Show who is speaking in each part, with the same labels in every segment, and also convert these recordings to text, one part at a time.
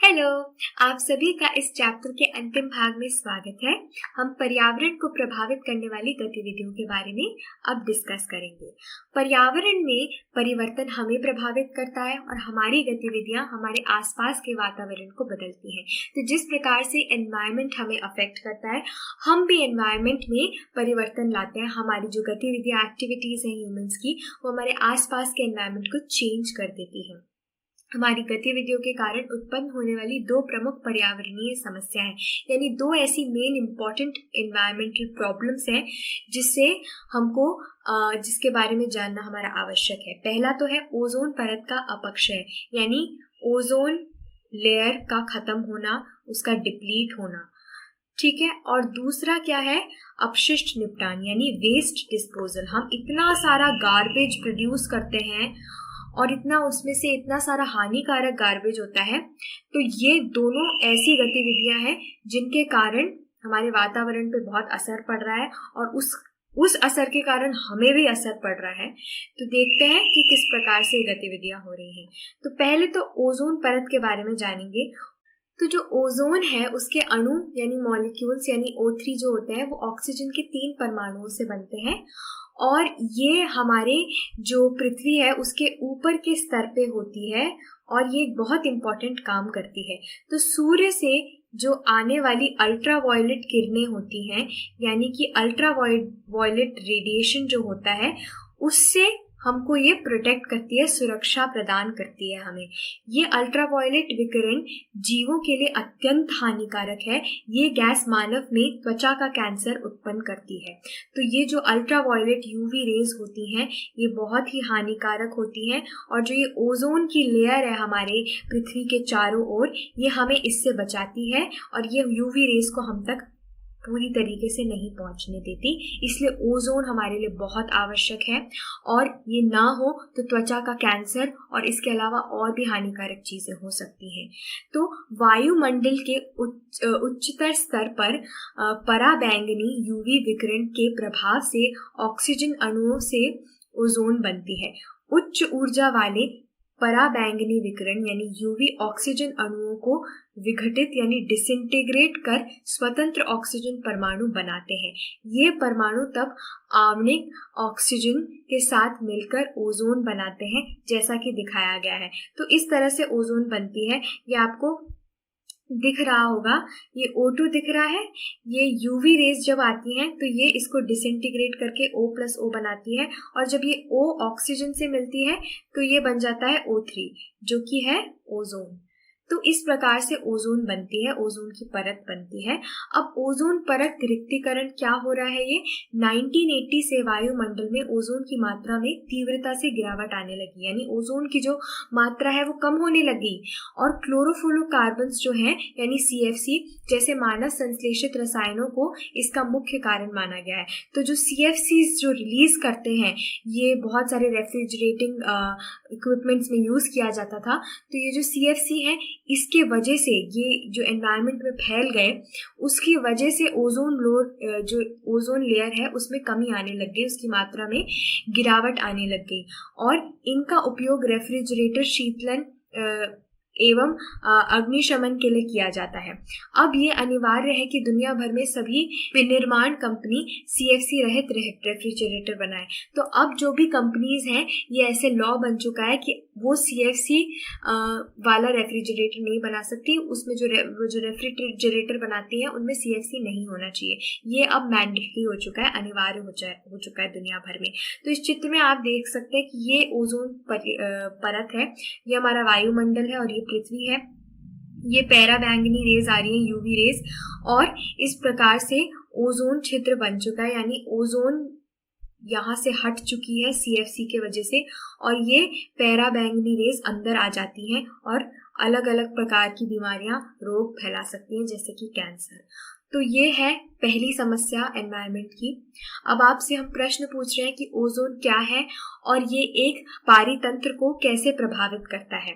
Speaker 1: Hello. आप सभी का इस चैप्टर के अंतिम भाग में स्वागत है। हम पर्यावरण को प्रभावित करने वाली गतिविधियों के बारे में अब डिस्कस करेंगे। पर्यावरण में परिवर्तन हमें प्रभावित करता है और हमारी गतिविधियां हमारे आसपास के वातावरण को बदलती हैं। तो जिस प्रकार से एनवायरनमेंट हमें अफेक्ट करता है, हम भी एनवायरनमेंट में परिवर्तन लाते हैं। हमारी जो गतिविधियां एक्टिविटीज हैं ह्यूमंस की, वो हमारे आसपास के एनवायरनमेंट को चेंज कर देती है। हमारी गतिविधियों के कारण उत्पन्न होने वाली दो प्रमुख पर्यावरणीय समस्याएं, यानी दो ऐसी मेन इंपॉर्टेंट एनवायरमेंटल प्रॉब्लम्स हैं जिसके बारे में जानना हमारा आवश्यक है। पहला तो है ओजोन परत का अपक्षय, यानी ओजोन लेयर का खत्म होना, उसका डिप्लीट होना। ठीक है। और दूसरा क्या है? अपशिष्ट निपटान, यानी वेस्ट डिस्पोजल। हम इतना सारा गार्बेज प्रोड्यूस करते हैं और उसमें से इतना सारा हानिकारक गार्बेज होता है। तो ये दोनों ऐसी गतिविधियां हैं जिनके कारण हमारे वातावरण पे बहुत असर पड़ रहा है और उस असर के कारण हमें भी असर पड़ रहा है। तो देखते हैं कि किस प्रकार से गतिविधियां हो रही हैं। तो पहले तो ओजोन परत के बारे में जानेंगे। तो जो ओजोन है उसके अणु यानी मॉलिक्यूल्स यानी O3 जो होते हैं, वो ऑक्सीजन के 3 परमाणुओं से बनते हैं और ये हमारे जो पृथ्वी है उसके ऊपर के स्तर पे होती है और ये बहुत इंपॉर्टेंट काम करती है। तो सूर्य से जो आने वाली अल्ट्रावायलेट किरणें होती हैं, यानी कि अल्ट्रावायलेट रेडिएशन जो होता है, उससे हमको ये प्रोटेक्ट करती है, सुरक्षा प्रदान करती है हमें। ये अल्ट्रावायलेट विकिरण जीवों के लिए अत्यंत हानिकारक है। ये गैस मानव में त्वचा का कैंसर उत्पन्न करती है। तो ये जो अल्ट्रावायलेट यूवी रेज होती हैं, ये बहुत ही हानिकारक होती हैं और जो ये ओजोन की लेयर है हमारे पृथ्वी के चारों ओर, ये हमें इससे बचाती है और ये यूवी रेज को हम तक पूरी तरीके से नहीं पहुंचने देती। इसलिए ओजोन हमारे लिए बहुत आवश्यक है और ये ना हो तो त्वचा का कैंसर और इसके अलावा और भी हानिकारक चीजें हो सकती हैं। तो वायुमंडल के उच्चतर स्तर पर पराबैंगनी यूवी विकिरण के प्रभाव से ऑक्सीजन अणुओं से ओजोन बनती है। उच्च ऊर्जा वाले पराबैंगनी विकिरण यानी यूवी ऑक्सीजन अणुओं को विघटित यानी डिसइंटीग्रेट कर स्वतंत्र ऑक्सीजन परमाणु बनाते हैं। ये परमाणु तब आणविक ऑक्सीजन के साथ मिलकर ओजोन बनाते हैं, जैसा कि दिखाया गया है। तो इस तरह से ओजोन बनती है। ये आपको दिख रहा होगा, ये O2 दिख रहा है। ये यूवी रेज जब आती हैं तो ये इसको डिसइंटीग्रेट करके O+O बनाती है और जब ये O ऑक्सीजन से मिलती है तो ये बन जाता है O3, जो कि है ओजोन। तो इस प्रकार से ओजोन बनती है, ओजोन की परत बनती है। अब ओजोन परत रिक्तीकरण क्या हो रहा है? ये 1980 से वायुमंडल में ओजोन की मात्रा में तीव्रता से गिरावट आने लगी, यानी ओजोन की जो मात्रा है वो कम होने लगी और क्लोरोफ्लोरोकार्बन्स जो हैं यानी CFC जैसे मानव संश्लेषित रसायनों को इसका मुख्य कारण माना गया है। तो जो CFC जो रिलीज करते हैं, ये बहुत सारे रेफ्रिजरेटिंग इक्विपमेंट्स में यूज किया जाता था। तो ये जो CFC है, इसके वजह से ये जो एनवायरनमेंट में फैल गए, उसकी वजह से जो ओजोन लेयर है उसमें कमी आने लग गई, उसकी मात्रा में गिरावट आने लग गई और इनका उपयोग रेफ्रिजरेटर, शीतलन एवं अग्निशमन के लिए किया जाता है। अब ये अनिवार्य है कि दुनिया भर में सभी विनिर्माण कंपनी CFC रहित रेफ्रिजरेटर बनाए। तो अब जो भी कंपनीज हैं, ये ऐसे लॉ बन चुका है कि वो CFC वाला रेफ्रिजरेटर नहीं बना सकती। उसमें जो रेफ्रिजरेटर बनाती है उनमें CFC नहीं होना चाहिए। ये अब मैंडेटरी हो चुका है, अनिवार्य हो चुका है दुनिया भर में। तो इस चित्र में आप देख सकते हैं कि ये ओजोन परत है, ये हमारा वायुमंडल है और ये पृथ्वी है। ये पैराबैंगनी रेज आ रही है, यूवी रेज, और इस प्रकार से ओजोन छिद्र बन चुका है, यानी ओजोन यहाँ से हट चुकी है CFC के वजह से और ये पैराबैंगनी रेज अंदर आ जाती हैं और अलग अलग प्रकार की बीमारियां, रोग फैला सकती हैं, जैसे कि कैंसर। तो ये है पहली समस्या एनवायरनमेंट की। अब आपसे हम प्रश्न पूछ रहे हैं कि ओजोन क्या है और ये एक पारितंत्र को कैसे प्रभावित करता है।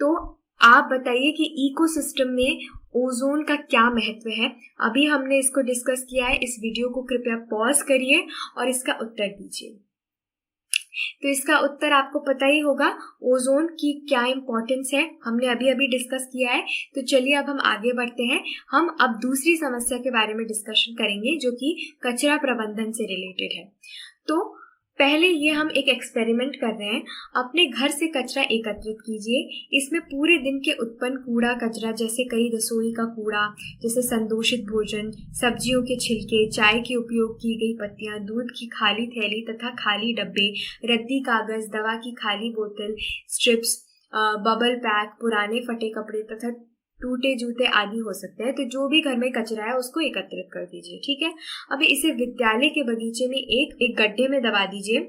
Speaker 1: तो आप बताइए कि इकोसिस्टम में ओजोन का क्या महत्व है। अभी हमने इसको डिस्कस किया है। इस वीडियो को कृपया पॉज करिए और इसका उत्तर दीजिए। तो इसका उत्तर आपको पता ही होगा, ओजोन की क्या इंपॉर्टेंस है हमने अभी अभी डिस्कस किया है। तो चलिए अब हम आगे बढ़ते हैं। हम अब दूसरी समस्या के बारे में डिस्कशन करेंगे जो कि कचरा प्रबंधन से रिलेटेड है। तो पहले ये हम एक एक्सपेरिमेंट कर रहे हैं। अपने घर से कचरा एकत्रित कीजिए। इसमें पूरे दिन के उत्पन्न कूड़ा कचरा, जैसे कई रसोई का कूड़ा, जैसे संदूषित भोजन, सब्जियों के छिलके, चाय के उपयोग की गई पत्तियां, दूध की खाली थैली तथा खाली डब्बे, रद्दी कागज, दवा की खाली बोतल, स्ट्रिप्स, बबल पैक, पुराने फटे कपड़े तथा टूटे जूते आदि हो सकते हैं। तो जो भी घर में कचरा है उसको एकत्रित कर दीजिए। ठीक है, अभी इसे विद्यालय के बगीचे में एक गड्ढे में दबा दीजिए।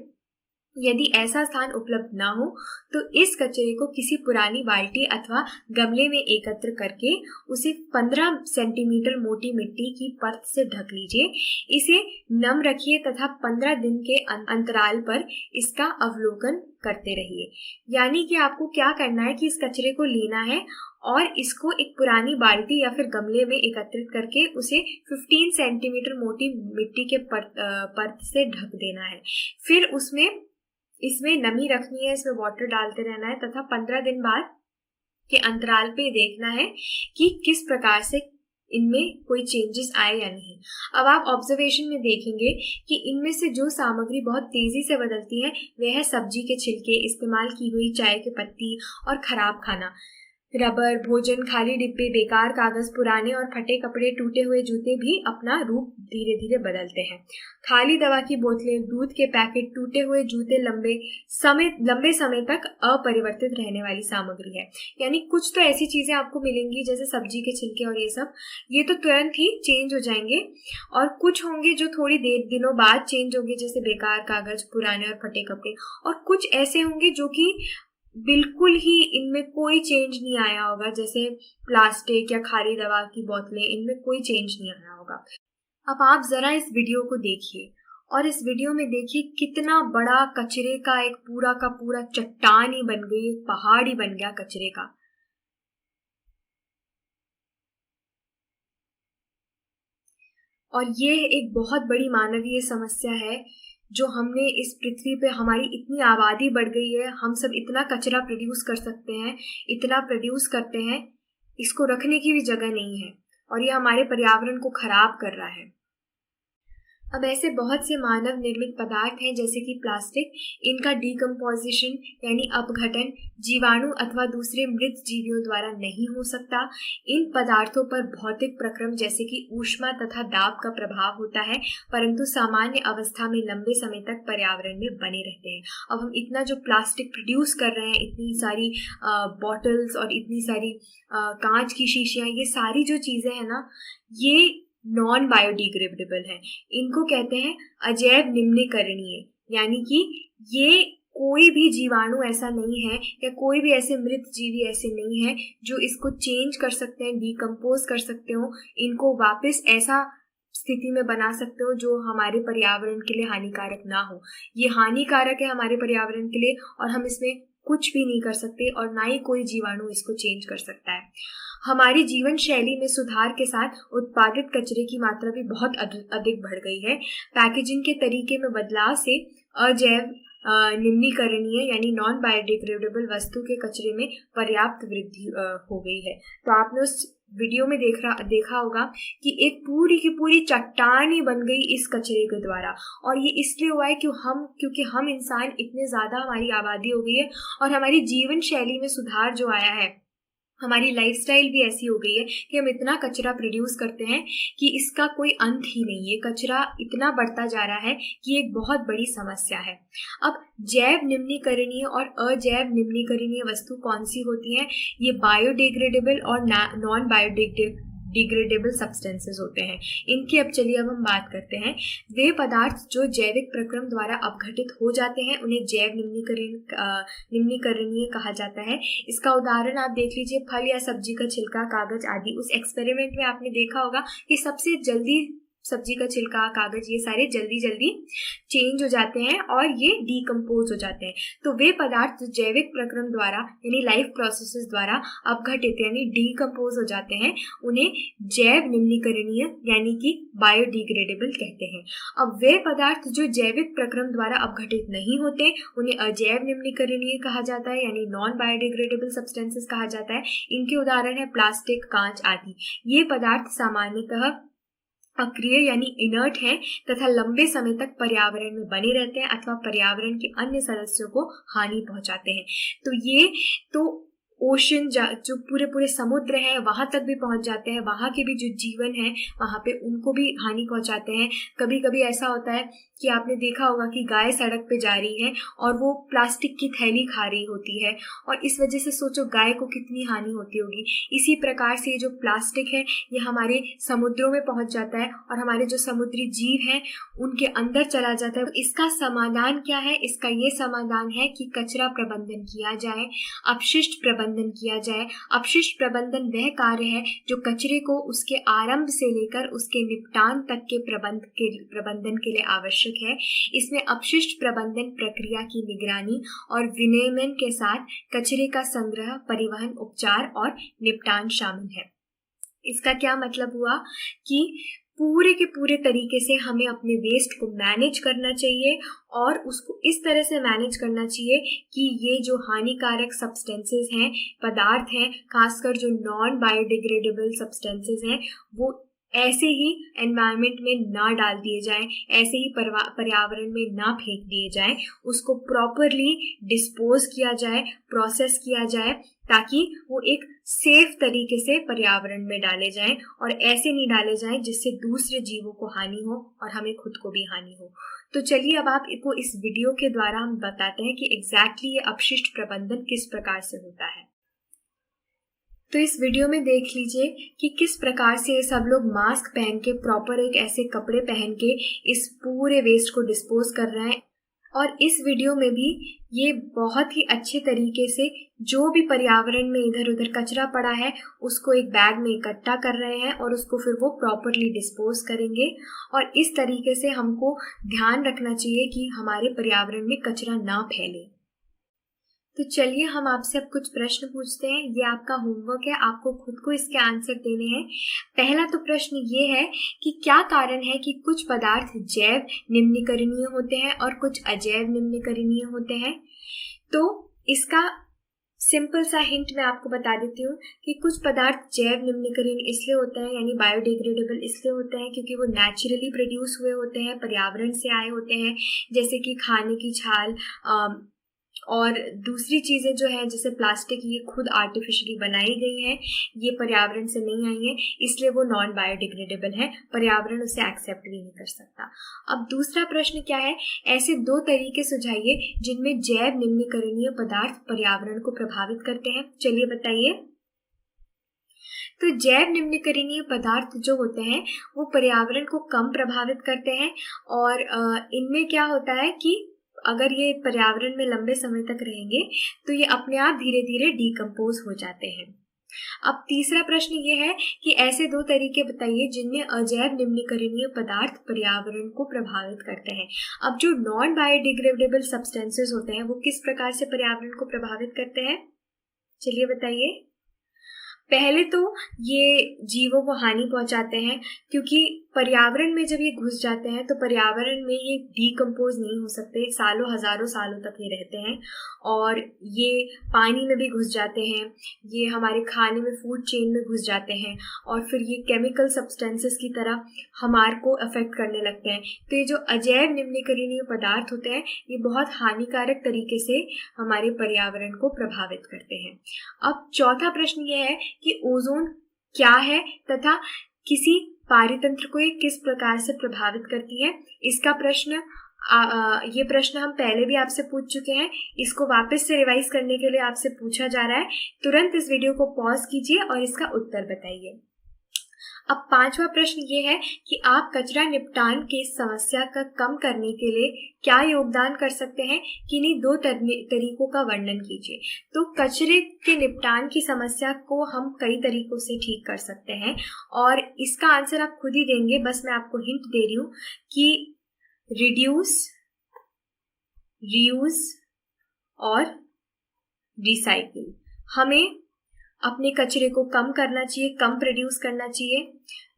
Speaker 1: यदि ऐसा स्थान उपलब्ध ना हो तो इस कचरे को किसी पुरानी बाल्टी अथवा गमले में एकत्र करके उसे 15 सेंटीमीटर मोटी मिट्टी की परत से ढक लीजिए। इसे नम रखिए तथा 15 दिन के अंतराल पर इसका अवलोकन करते रहिए। यानी कि आपको क्या करना है कि इस कचरे को लेना है और इसको एक पुरानी बाल्टी या फिर गमले में एकत्रित करके उसे 15 सेंटीमीटर मोटी मिट्टी के परत से ढक देना है। फिर इसमें नमी रखनी है, इसमें वाटर डालते रहना है तथा 15 दिन बाद के अंतराल पे देखना है कि किस प्रकार से इनमें कोई चेंजेस आए या नहीं। अब आप ऑब्जर्वेशन में देखेंगे कि इनमें से जो सामग्री बहुत तेजी से बदलती है वह है सब्जी के छिलके, इस्तेमाल की हुई चाय की पत्ती और खराब खाना, रबर, भोजन, खाली डिब्बे, बेकार कागज, पुराने और फटे कपड़े, टूटे हुए जूते भी अपना रूप धीरे धीरे बदलते हैं। खाली दवा की बोतलें, दूध के पैकेट, टूटे हुए जूते लंबे समय तक अपरिवर्तित रहने वाली सामग्री है। यानी कुछ तो ऐसी चीजें आपको मिलेंगी जैसे सब्जी के छिलके और ये तो तुरंत ही चेंज हो जाएंगे, और कुछ होंगे जो थोड़ी दिनों बाद चेंज होंगे जैसे बेकार कागज, पुराने और फटे कपड़े, और कुछ ऐसे होंगे जो कि बिल्कुल ही इनमें कोई चेंज नहीं आया होगा, जैसे प्लास्टिक या खाली दवा की बोतलें, इनमें कोई चेंज नहीं आया होगा। अब आप जरा इस वीडियो को देखिए और इस वीडियो में देखिए कितना बड़ा कचरे का एक पूरा का पूरा चट्टान ही बन गई, पहाड़ ही बन गया कचरे का। और ये एक बहुत बड़ी मानवीय समस्या है जो हमने इस पृथ्वी पे, हमारी इतनी आबादी बढ़ गई है, हम सब इतना कचरा प्रोड्यूस कर सकते हैं, इतना प्रोड्यूस करते हैं, इसको रखने की भी जगह नहीं है और ये हमारे पर्यावरण को खराब कर रहा है। अब ऐसे बहुत से मानव निर्मित पदार्थ हैं जैसे कि प्लास्टिक, इनका डिकम्पोजिशन यानी अपघटन जीवाणु अथवा दूसरे मृत जीवियों द्वारा नहीं हो सकता। इन पदार्थों पर भौतिक प्रक्रम जैसे कि ऊष्मा तथा दाब का प्रभाव होता है, परंतु सामान्य अवस्था में लंबे समय तक पर्यावरण में बने रहते हैं। अब हम इतना जो प्लास्टिक प्रोड्यूस कर रहे हैं, इतनी सारी बॉटल्स और इतनी सारी कांच की शीशियां, ये सारी जो चीजें हैं ना, ये नॉन बायोडिग्रेडेबल है। इनको कहते हैं अजैव निम्नीकरणीय, यानी कि ये कोई भी जीवाणु ऐसा नहीं है या कोई भी ऐसे मृत जीवी ऐसे नहीं है जो इसको चेंज कर सकते हैं, डिकम्पोज कर सकते हो, इनको वापस ऐसा स्थिति में बना सकते हो जो हमारे पर्यावरण के लिए हानिकारक ना हो। ये हानिकारक है हमारे पर्यावरण के लिए और हम इसमें कुछ भी नहीं कर सकते और ना ही कोई जीवाणु इसको चेंज कर सकता है। हमारी जीवन शैली में सुधार के साथ उत्पादित कचरे की मात्रा भी बहुत अधिक बढ़ गई है। पैकेजिंग के तरीके में बदलाव से अजैव निम्नीकरणीय यानी नॉन बायोडिग्रेडेबल वस्तु के कचरे में पर्याप्त वृद्धि हो गई है। तो आपने उस वीडियो में देखा होगा कि एक पूरी की पूरी चट्टान ही बन गई इस कचरे के द्वारा, और ये इसलिए हुआ है क्योंकि हम इंसान इतने ज्यादा, हमारी आबादी हो गई है और हमारी जीवन शैली में सुधार जो आया है, हमारी लाइफस्टाइल भी ऐसी हो गई है कि हम इतना कचरा प्रोड्यूस करते हैं कि इसका कोई अंत ही नहीं है। कचरा इतना बढ़ता जा रहा है कि एक बहुत बड़ी समस्या है। अब जैव निम्नीकरणीय और अजैव निम्नीकरणीय वस्तु कौन सी होती हैं? ये बायोडिग्रेडेबल और नॉन बायोडिग्रेडेबल सब्सटेंसेस होते हैं। इनकी अब हम बात करते हैं। वे पदार्थ जो जैविक प्रक्रम द्वारा अपघटित हो जाते हैं उन्हें जैव निम्नीकरणीय कहा जाता है। इसका उदाहरण आप देख लीजिए, फल या सब्जी का छिलका, कागज आदि। उस एक्सपेरिमेंट में आपने देखा होगा कि सबसे सब्जी का छिलका, कागज, ये सारे जल्दी जल्दी चेंज हो जाते हैं और ये डीकम्पोज हो जाते हैं। तो वे पदार्थ जो जैविक प्रक्रम द्वारा यानी लाइफ प्रोसेसेस द्वारा अपघटित यानी डीकम्पोज हो जाते हैं, उन्हें जैव निम्नीकरणीय यानी कि बायोडिग्रेडेबल कहते हैं। अब वे पदार्थ जो जैविक प्रक्रम द्वारा अपघटित नहीं होते उन्हें अजैव निम्नीकरणीय कहा जाता है यानी नॉन बायोडिग्रेडेबल सब्सटेंसेस कहा जाता है। इनके उदाहरण है प्लास्टिक, कांच आदि। ये पदार्थ सामान्यतः अक्रिय यानी इनर्ट है तथा लंबे समय तक पर्यावरण में बने रहते हैं अथवा पर्यावरण के अन्य सदस्यों को हानि पहुंचाते हैं। तो ये तो ओशन जो पूरे समुद्र है वहां तक भी पहुंच जाते हैं, वहां के भी जो जीवन है वहां पे उनको भी हानि पहुंचाते हैं। कभी कभी ऐसा होता है कि आपने देखा होगा कि गाय सड़क पे जा रही है और वो प्लास्टिक की थैली खा रही होती है और इस वजह से सोचो गाय को कितनी हानि होती होगी। इसी प्रकार से जो प्लास्टिक है ये हमारे समुद्रों में पहुंच जाता है और हमारे जो समुद्री जीव हैं उनके अंदर चला जाता है। तो इसका समाधान क्या है? इसका ये समाधान है कि कचरा प्रबंधन किया जाए, अपशिष्ट प्रबंधन किया जाए। अपशिष्ट प्रबंधन वह कार्य है जो कचरे को उसके आरंभ से लेकर उसके निपटान तक के प्रबंधन के लिए आवश्यक है। इसमें अपशिष्ट प्रबंधन प्रक्रिया की निगरानी और विनियमन के साथ कचरे का संग्रह, परिवहन, उपचार और निपटान शामिल है। इसका क्या मतलब हुआ कि पूरे के पूरे तरीके से हमें अपने वेस्ट को मैनेज करना चाहिए और उसको इस तरह से मैनेज करना चाहिए कि ये जो हानिकारक सब्सटेंसेस हैं, पदार्थ हैं, खासकर जो नॉन बायोडिग्रेडेबल सब्सटेंसेस हैं, वो ऐसे ही एनवायरनमेंट में ना डाल दिए जाएं, ऐसे ही पर्यावरण में ना फेंक दिए जाएं। उसको प्रॉपरली डिस्पोज किया जाए, प्रोसेस किया जाए ताकि वो एक सेफ तरीके से पर्यावरण में डाले जाएं और ऐसे नहीं डाले जाएं जिससे दूसरे जीवों को हानि हो और हमें खुद को भी हानि हो। तो चलिए अब आपको इस वीडियो के द्वारा हम बताते हैं कि एग्जैक्टली ये अपशिष्ट प्रबंधन किस प्रकार से होता है। तो इस वीडियो में देख लीजिए कि किस प्रकार से ये सब लोग मास्क पहन के, प्रॉपर एक ऐसे कपड़े पहन के इस पूरे वेस्ट को डिस्पोज कर रहे हैं। और इस वीडियो में भी ये बहुत ही अच्छे तरीके से जो भी पर्यावरण में इधर उधर कचरा पड़ा है उसको एक बैग में इकट्ठा कर रहे हैं और उसको फिर वो प्रॉपरली डिस्पोज करेंगे। और इस तरीके से हमको ध्यान रखना चाहिए कि हमारे पर्यावरण में कचरा ना फैले। तो चलिए हम आपसे अब कुछ प्रश्न पूछते हैं। ये आपका होमवर्क है, आपको खुद को इसके आंसर देने हैं। पहला तो प्रश्न ये है कि क्या कारण है कि कुछ पदार्थ जैव निम्नीकरणीय होते हैं और कुछ अजैव निम्नीकरणीय होते हैं। तो इसका सिंपल सा हिंट मैं आपको बता देती हूँ कि कुछ पदार्थ जैव निम्नीकरणीय इसलिए होते हैं यानी बायोडिग्रेडेबल इसलिए होते हैं क्योंकि वो नेचुरली प्रोड्यूस हुए होते हैं, पर्यावरण से आए होते हैं, जैसे कि खाने की छाल और दूसरी चीज़ें जो है जैसे प्लास्टिक, ये खुद आर्टिफिशियली बनाई गई हैं, ये पर्यावरण से नहीं आई हैं, इसलिए वो नॉन बायोडिग्रेडेबल है, पर्यावरण उसे एक्सेप्ट भी नहीं कर सकता। अब दूसरा प्रश्न क्या है? ऐसे 2 तरीके सुझाइए जिनमें जैव निम्नीकरणीय पदार्थ पर्यावरण को प्रभावित करते हैं। चलिए बताइए। तो जैव निम्नीकरणीय पदार्थ जो होते हैं वो पर्यावरण को कम प्रभावित करते हैं और इनमें क्या होता है कि अगर ये पर्यावरण में लंबे समय तक रहेंगे तो ये अपने आप धीरे धीरे डीकम्पोज हो जाते हैं। अब तीसरा प्रश्न ये है कि ऐसे 2 तरीके बताइए जिनमें अजैव निम्नीकरणीय पदार्थ पर्यावरण को प्रभावित करते हैं। अब जो नॉन बायोडिग्रेडेबल सब्सटेंसेस होते हैं वो किस प्रकार से पर्यावरण को प्रभावित करते हैं? चलिए बताइए। पहले तो ये जीवों को हानि पहुंचाते हैं क्योंकि पर्यावरण में जब ये घुस जाते हैं तो पर्यावरण में ये डीकम्पोज नहीं हो सकते, सालों हजारों सालों तक ये रहते हैं और ये पानी में भी घुस जाते हैं, ये हमारे खाने में फूड चेन में घुस जाते हैं और फिर ये केमिकल सब्सटेंसेस की तरह हमारे को अफेक्ट करने लगते हैं। तो ये जो अजैव निम्नीकरणीय पदार्थ होते हैं ये बहुत हानिकारक तरीके से हमारे पर्यावरण को प्रभावित करते हैं। अब चौथा प्रश्न ये है कि ओजोन क्या है तथा किसी पारितंत्र को ये किस प्रकार से प्रभावित करती है। इसका प्रश्न ये प्रश्न हम पहले भी आपसे पूछ चुके हैं, इसको वापस से रिवाइज करने के लिए आपसे पूछा जा रहा है। तुरंत इस वीडियो को पॉज कीजिए और इसका उत्तर बताइए। अब 5वां प्रश्न ये है कि आप कचरा निपटान की समस्या का कम करने के लिए क्या योगदान कर सकते हैं, किन्हीं 2 तरीकों का वर्णन कीजिए। तो कचरे के निपटान की समस्या को हम कई तरीकों से ठीक कर सकते हैं और इसका आंसर आप खुद ही देंगे, बस मैं आपको हिंट दे रही हूँ कि रिड्यूस, रीयूज और रिसाइकिल। हमें अपने कचरे को कम करना चाहिए, कम प्रोड्यूस करना चाहिए।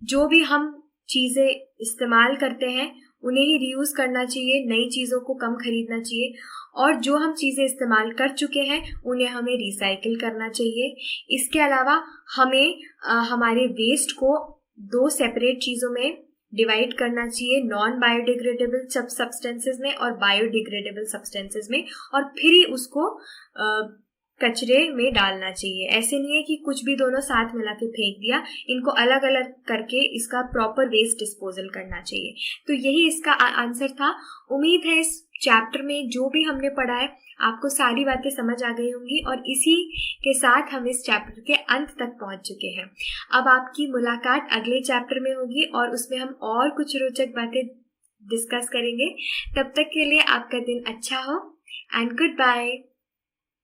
Speaker 1: जो भी हम चीज़ें इस्तेमाल करते हैं उन्हें ही रीयूज करना चाहिए, नई चीज़ों को कम खरीदना चाहिए और जो हम चीज़ें इस्तेमाल कर चुके हैं उन्हें हमें रिसाइकिल करना चाहिए। इसके अलावा हमें हमारे वेस्ट को 2 सेपरेट चीज़ों में डिवाइड करना चाहिए, नॉन बायोडिग्रेडेबल सब्सटेंसेस में और बायोडिग्रेडेबल सब्सटेंसेस में, और फिर ही उसको कचरे में डालना चाहिए। ऐसे नहीं है कि कुछ भी दोनों साथ मिला के फेंक दिया, इनको अलग अलग करके इसका प्रॉपर वेस्ट डिस्पोजल करना चाहिए। तो यही इसका आंसर था। उम्मीद है इस चैप्टर में जो भी हमने पढ़ा है आपको सारी बातें समझ आ गई होंगी और इसी के साथ हम इस चैप्टर के अंत तक पहुंच चुके हैं। अब आपकी मुलाकात अगले चैप्टर में होगी और उसमें हम और कुछ रोचक बातें डिस्कस करेंगे। तब तक के लिए आपका दिन अच्छा हो एंड गुड बाय।